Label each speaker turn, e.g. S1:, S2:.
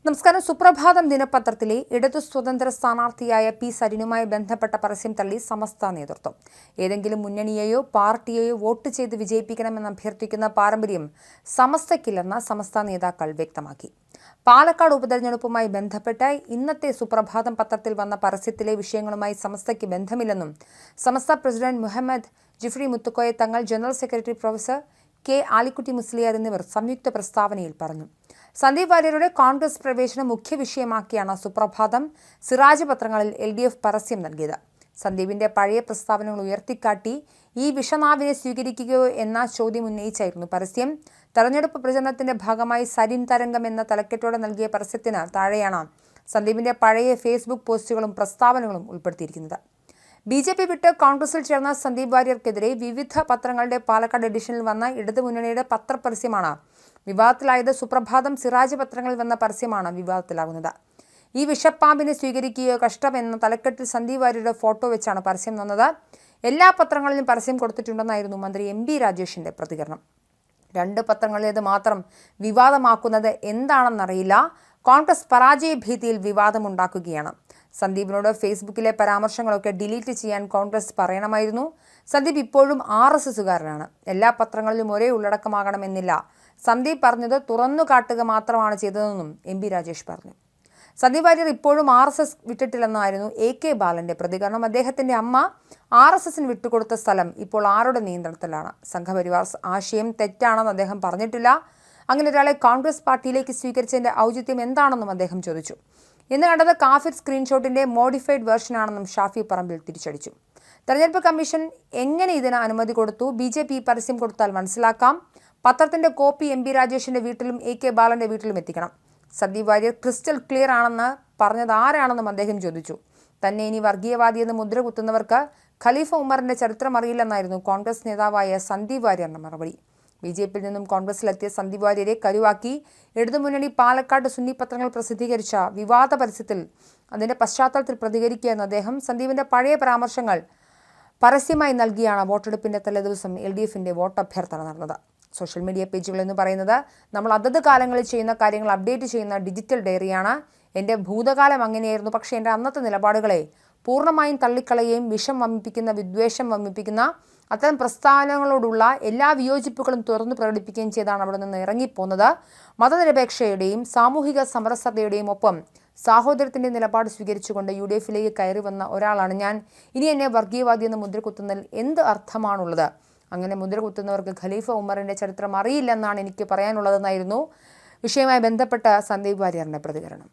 S1: നമസ്കാരം. സുപ്രഭാതം ദിനപത്രത്തിലെ ഇടതു സ്വതന്ത്ര സ്ഥാനാർത്ഥിയായ പി സരിനുമായി ബന്ധപ്പെട്ട പരസ്യം തള്ളി സമസ്ത നേതൃത്വം. ഏതെങ്കിലും മുന്നണിയെയോ പാർട്ടിയെയോ വോട്ട് ചെയ്ത് വിജയിപ്പിക്കണമെന്ന് അഭ്യർത്ഥിക്കുന്ന പാരമ്പര്യം സമസ്തയ്ക്കില്ലെന്ന് സമസ്ത നേതാക്കൾ വ്യക്തമാക്കി. പാലക്കാട് ഉപതെരഞ്ഞെടുപ്പുമായി ബന്ധപ്പെട്ട് ഇന്നത്തെ സുപ്രഭാതം പത്രത്തിൽ വന്ന പരസ്യത്തിലെ വിഷയങ്ങളുമായി സമസ്തയ്ക്ക് ബന്ധമില്ലെന്നും സമസ്ത president Muhammad Jifri Muthukoya Thangal, general secretary professor K Alikutty Musliyar എന്നിവർ സംയുക്ത പ്രസ്താവനയിൽ പറഞ്ഞു. സന്ദീപ് വാര്യരുടെ കോൺഗ്രസ് പ്രവേശനം മുഖ്യ വിഷയമാക്കിയാണ് സുപ്രഭാതം സിറാജ് പത്രങ്ങളിൽ LDF പരസ്യം നൽകിയത്. സന്ദീപിന്റെ പഴയ പ്രസ്താവനകൾ ഉയർത്തിക്കാട്ടി ഈ വിഷനാവിനെ സ്വീകരിക്കുകയോ എന്ന ചോദ്യം ഉന്നയിച്ചായിരുന്നു പരസ്യം. തെരഞ്ഞെടുപ്പ് പ്രചരണത്തിന്റെ ഭാഗമായി സരിൻ തരംഗം എന്ന തലക്കെട്ടോടെ നൽകിയ പരസ്യത്തിന് താഴെയാണ് സന്ദീപിന്റെ പഴയ ഫേസ്ബുക്ക് പോസ്റ്റുകളും പ്രസ്താവനകളും ഉൾപ്പെടുത്തിയിരിക്കുന്നത്. BJP വിട്ട് കോൺഗ്രസിൽ ചേർന്ന സന്ദീപ് വാര്യർക്കെതിരെ വിവിധ പത്രങ്ങളുടെ പാലക്കാട് എഡിഷനിൽ വന്ന ഇടതുമുന്നണിയുടെ പത്രപരസ്യമാണ് വിവാദത്തിലായത്. സുപ്രഭാതം സിറാജ് പത്രങ്ങളിൽ വന്ന പരസ്യമാണ് വിവാദത്തിലാകുന്നത്. ഈ വിഷപ്പാമ്പിനെ സ്വീകരിക്കുകയോ കഷ്ടം എന്ന തലക്കെട്ടിൽ സന്ദീപ് വാര്യരുടെ ഫോട്ടോ വെച്ചാണ് പരസ്യം വന്നത്. എല്ലാ പത്രങ്ങളിലും പരസ്യം കൊടുത്തിട്ടുണ്ടെന്നായിരുന്നു മന്ത്രി MB രാജേഷിന്റെ പ്രതികരണം. 2 പത്രങ്ങളിലേത് മാത്രം വിവാദമാക്കുന്നത് എന്താണെന്നറിയില്ല. കോൺഗ്രസ് പരാജയ ഭീതിയിൽ വിവാദമുണ്ടാക്കുകയാണ്. സന്ദീപിനോട് ഫേസ്ബുക്കിലെ പരാമർശങ്ങളൊക്കെ ഡിലീറ്റ് ചെയ്യാൻ കോൺഗ്രസ് പറയണമായിരുന്നു. സന്ദീപ് ഇപ്പോഴും RSSകാരനാണ്. എല്ലാ പത്രങ്ങളിലും ഒരേ ഉള്ളടക്കമാകണമെന്നില്ല. സന്ദീപ് പറഞ്ഞത് തുറന്നു കാട്ടുക മാത്രമാണ് ചെയ്തതെന്നും MB രാജേഷ് പറഞ്ഞു. സന്ദീപ് വാര്യർ ഇപ്പോഴും RSS വിട്ടിട്ടില്ലെന്നായിരുന്നു AK ബാലന്റെ പ്രതികരണം. അദ്ദേഹത്തിന്റെ അമ്മ RSSന് വിട്ടുകൊടുത്ത സ്ഥലം ഇപ്പോൾ ആരുടെ നിയന്ത്രണത്തിലാണ്? സംഘപരിവാർ ആശയം തെറ്റാണെന്ന് അദ്ദേഹം പറഞ്ഞിട്ടില്ല. അങ്ങനെ ഒരാളെ കോൺഗ്രസ് പാർട്ടിയിലേക്ക് സ്വീകരിച്ചതിന്റെ ഔചിത്യം എന്താണെന്നും അദ്ദേഹം ചോദിച്ചു. ഇന്ന് കണ്ടത് കാഫിർ സ്ക്രീൻഷോട്ടിന്റെ മോഡിഫൈഡ് വേർഷനാണെന്നും ഷാഫി പറമ്പിൽ തിരിച്ചടിച്ചു. തെരഞ്ഞെടുപ്പ് കമ്മീഷൻ എങ്ങനെ ഇതിന് അനുമതി കൊടുത്തു? BJP പരസ്യം കൊടുത്താൽ മനസ്സിലാക്കാം. പത്രത്തിന്റെ കോപ്പി MB രാജേഷിന്റെ വീട്ടിലും AK ബാലന്റെ വീട്ടിലും എത്തിക്കണം. സന്ദീപ് വാര്യർ ക്രിസ്റ്റൽ ക്ലിയർ ആണെന്ന് പറഞ്ഞത് ആരാണെന്നും അദ്ദേഹം ചോദിച്ചു. തന്നെ ഇനി വർഗീയവാദിയെന്ന് മുദ്ര കുത്തുന്നവർക്ക് ഖലീഫ ഉമറിന്റെ ചരിത്രം അറിയില്ലെന്നായിരുന്നു കോൺഗ്രസ് നേതാവായ സന്ദീപ് വാര്യരുടെ മറുപടി. BJPയിൽ നിന്നും കോൺഗ്രസിലെത്തിയ സന്ദീപ് വാര്യരെ കരുവാക്കി ഇടതുമുന്നണി പാലക്കാട് സുന്നി പത്രങ്ങൾ പ്രസിദ്ധീകരിച്ച വിവാദ പരസ്യത്തിൽ അതിന്റെ പശ്ചാത്തലത്തിൽ പ്രതികരിക്കുകയെന്ന് അദ്ദേഹം. സന്ദീപിന്റെ പഴയ പരാമർശങ്ങൾ പരസ്യമായി നൽകിയാണ് വോട്ടെടുപ്പിന്റെ തലേദിവസം LDFന്റെ വോട്ടഭ്യർത്ഥന നടന്നത്. സോഷ്യൽ മീഡിയ പേജുകൾ എന്ന് പറയുന്നത് നമ്മൾ അതത് കാലങ്ങളിൽ ചെയ്യുന്ന കാര്യങ്ങൾ അപ്ഡേറ്റ് ചെയ്യുന്ന ഡിജിറ്റൽ ഡയറിയാണ്. എൻ്റെ ഭൂതകാലം അങ്ങനെയായിരുന്നു, പക്ഷേ എൻ്റെ അന്നത്തെ നിലപാടുകളെ പൂർണ്ണമായും തള്ളിക്കളയുകയും വിദ്വേഷം വമിപ്പിക്കുന്ന അത്തരം പ്രസ്ഥാനങ്ങളോടുള്ള എല്ലാ വിയോജിപ്പുകളും തുറന്നു പ്രകടിപ്പിക്കുകയും ചെയ്താണ് അവിടെ നിന്ന് ഇറങ്ങിപ്പോന്നത്. മതനിരപേക്ഷയുടെയും സാമൂഹിക സമരസതയുടെയും ഒപ്പം സാഹോദര്യത്തിൻ്റെ നിലപാട് സ്വീകരിച്ചുകൊണ്ട് UDFയിലേക്ക് കയറി വന്ന ഒരാളാണ് ഞാൻ. ഇനി എന്നെ വർഗീയവാദി എന്ന് മുദ്ര കുത്തുന്നതിൽ എന്ത് അർത്ഥമാണുള്ളത്? അങ്ങനെ മുദ്ര കുത്തുന്നവർക്ക് ഖലീഫ ഉമറിൻ്റെ ചരിത്രം അറിയില്ലെന്നാണ് എനിക്ക് പറയാനുള്ളതെന്നായിരുന്നു വിഷയവുമായി ബന്ധപ്പെട്ട സന്ദീപ് വാര്യരുടെ പ്രതികരണം.